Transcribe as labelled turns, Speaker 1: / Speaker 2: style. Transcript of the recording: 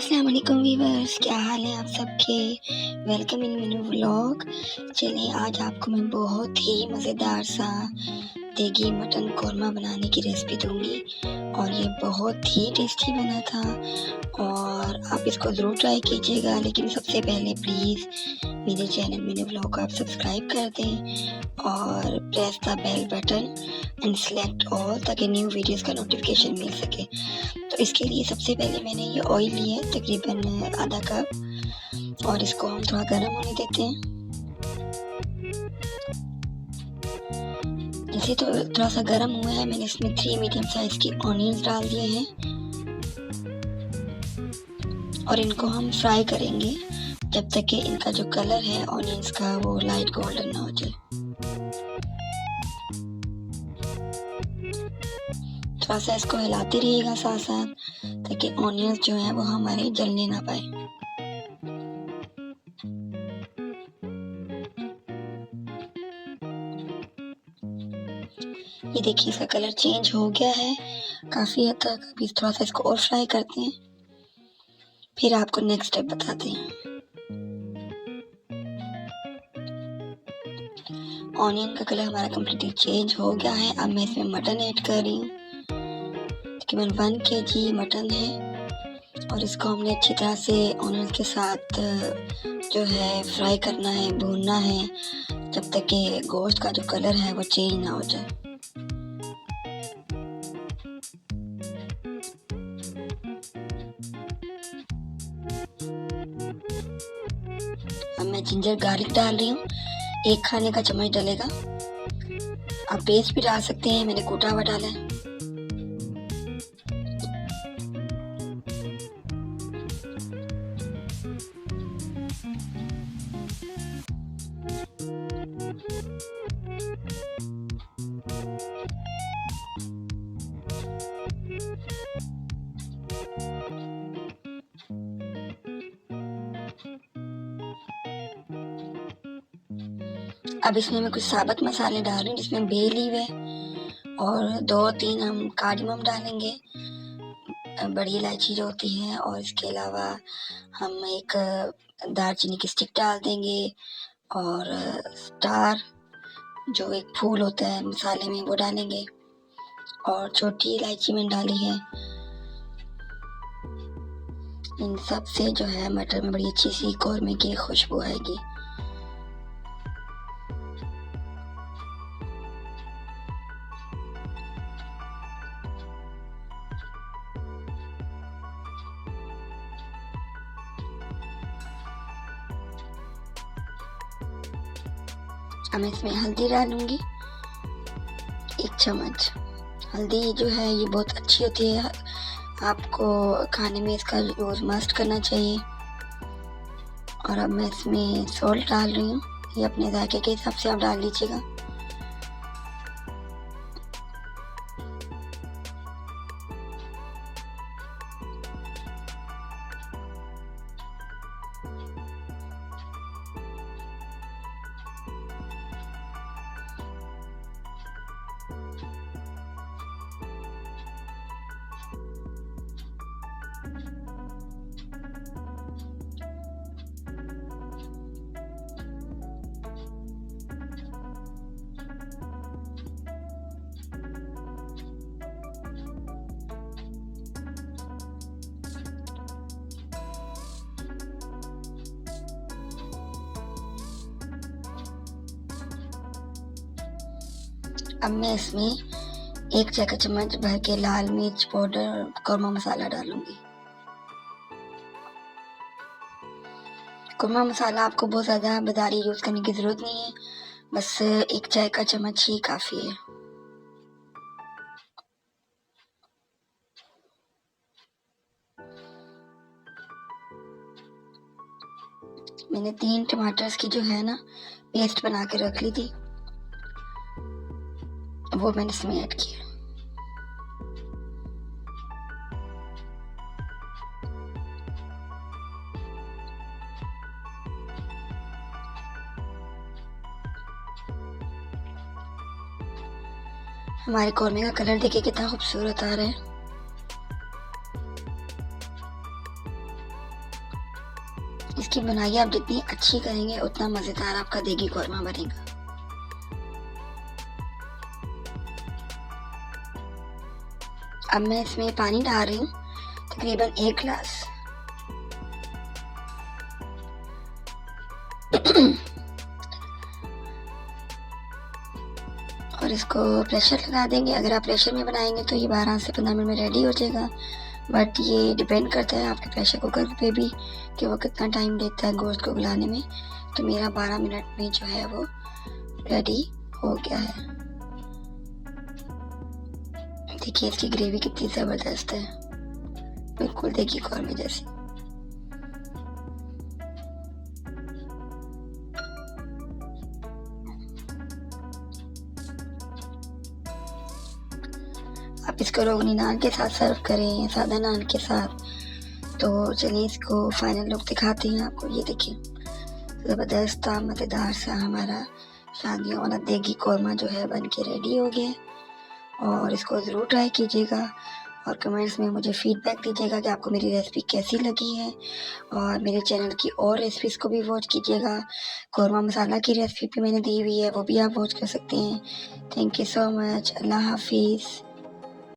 Speaker 1: अस्सलाम वालेकुम वीवर्स, क्या हाल है आप सबके। Welcome in menu vlog. चलिए आज आपको मैं बहुत ही मज़ेदार सा देगी मटन कौरमा बनाने की रेसिपी दूंगी और ये बहुत ही टेस्टी बना था और आप इसको ज़रूर ट्राई कीजिएगा। लेकिन सबसे पहले प्लीज़ मेरे चैनल मेनू व्लॉग को आप सब्सक्राइब कर दें और press the bell button and select all ताकि न्यू वीडियोस का नोटिफिकेशन मिल सके। तो इसके लिए सबसे पहले मैंने ये ऑयल लिया है तकरीबन आधा कप और इसको हम थोड़ा गर्म होने देते हैं। जैसे तो थोड़ा सा गर्म हुआ है, मैंने इसमें 3 मीडियम साइज की ऑनियंस डाल दिए हैं और इनको हम फ्राई करेंगे जब तक कि इनका जो कलर है ऑनियंस का वो लाइट गोल्डन ना हो जाए। थोड़ा सा इसको हिलाते रहिएगा साथ साथ ताकि ऑनियंस जो है वो हमारे जलने ना पाए। ये देखिए इसका कलर चेंज हो गया है काफ़ी हद तक। अभी थोड़ा सा इसको और फ्राई करते हैं, फिर आपको नेक्स्ट स्टेप बताते हैं। ऑनियन का कलर हमारा कम्प्लीटली चेंज हो गया है। अब मैं इसमें मटन ऐड कर रही हूँ। तकरीबन 1 kg मटन है और इसको हमने अच्छी तरह से ऑनियन के साथ जो है फ्राई करना है, भूनना है जब तक कि गोश्त का जो कलर है वो चेंज ना हो जाए। अब मैं जिंजर गार्लिक डाल रही हूँ, 1 खाने का चम्मच डलेगा। आप पेस्ट भी डाल सकते हैं, मैंने कूटा हुआ डाला है। अब इसमें मैं कुछ साबुत मसाले डाल रही हूँ जिसमें बे लीव है और 2-3 हम कार्डमम डालेंगे, बड़ी इलायची जो होती है, और इसके अलावा हम एक दालचीनी की स्टिक डाल देंगे और स्टार जो एक फूल होता है मसाले में वो डालेंगे और छोटी इलायची मैंने डाली है। इन सब से जो है मटर में बड़ी अच्छी सी कौरमे की खुशबू आएगी। अब मैं इसमें हल्दी डालूंगी, 1 चम्मच। हल्दी जो है ये बहुत अच्छी होती है, आपको खाने में इसका यूज़ मस्ट करना चाहिए। और अब मैं इसमें सॉल्ट डाल रही हूँ, ये अपने जायके के हिसाब से आप डाल लीजिएगा। अब मैं इसमें 1 चाय का चम्मच भर के लाल मिर्च पाउडर और कौरमा मसाला डालूंगी। कौरमा मसाला आपको बहुत ज़्यादा बाजारी यूज़ करने की ज़रूरत नहीं है, बस 1 चाय का चम्मच ही काफ़ी है। मैंने 3 टमाटर्स की जो है ना पेस्ट बना के रख ली थी, वो मैंने इसमें ऐड किया। हमारे कौरमे का कलर देखिए कितना खूबसूरत आ रहा है। इसकी बुनाई आप जितनी अच्छी करेंगे उतना मज़ेदार आपका देगी कौरमा बनेगा। अब मैं इसमें पानी डाल रही हूँ, तकरीबन 1 गिलास। और इसको प्रेशर लगा देंगे। अगर आप प्रेशर में बनाएंगे तो ये 12 से 15 मिनट में रेडी हो जाएगा, बट ये डिपेंड करता है आपके प्रेशर कुकर पे भी कि वो कितना टाइम लेता है गोश्त को गलाने में। तो मेरा 12 मिनट में जो है वो रेडी हो गया है। देखिए इसकी ग्रेवी कितनी ज़बरदस्त है, बिल्कुल देगी कौरमे जैसी। आप इसको रोगनी नान के साथ सर्व करें या सादा नान के साथ। तो चलिए इसको फाइनल लुक दिखाते हैं आपको। ये देखिए ज़बरदस्त मज़ेदार सा हमारा शादियों वाला देगी कौरमा जो है बन के रेडी हो गया। और इसको ज़रूर ट्राई कीजिएगा और कमेंट्स में मुझे फ़ीडबैक दीजिएगा कि आपको मेरी रेसिपी कैसी लगी है। और मेरे चैनल की और रेसिपीज़ को भी वॉच कीजिएगा। कौरमा मसाला की रेसिपी भी मैंने दी हुई है, वो भी आप वॉच कर सकते हैं। Thank you so much. अल्लाह हाफिज़।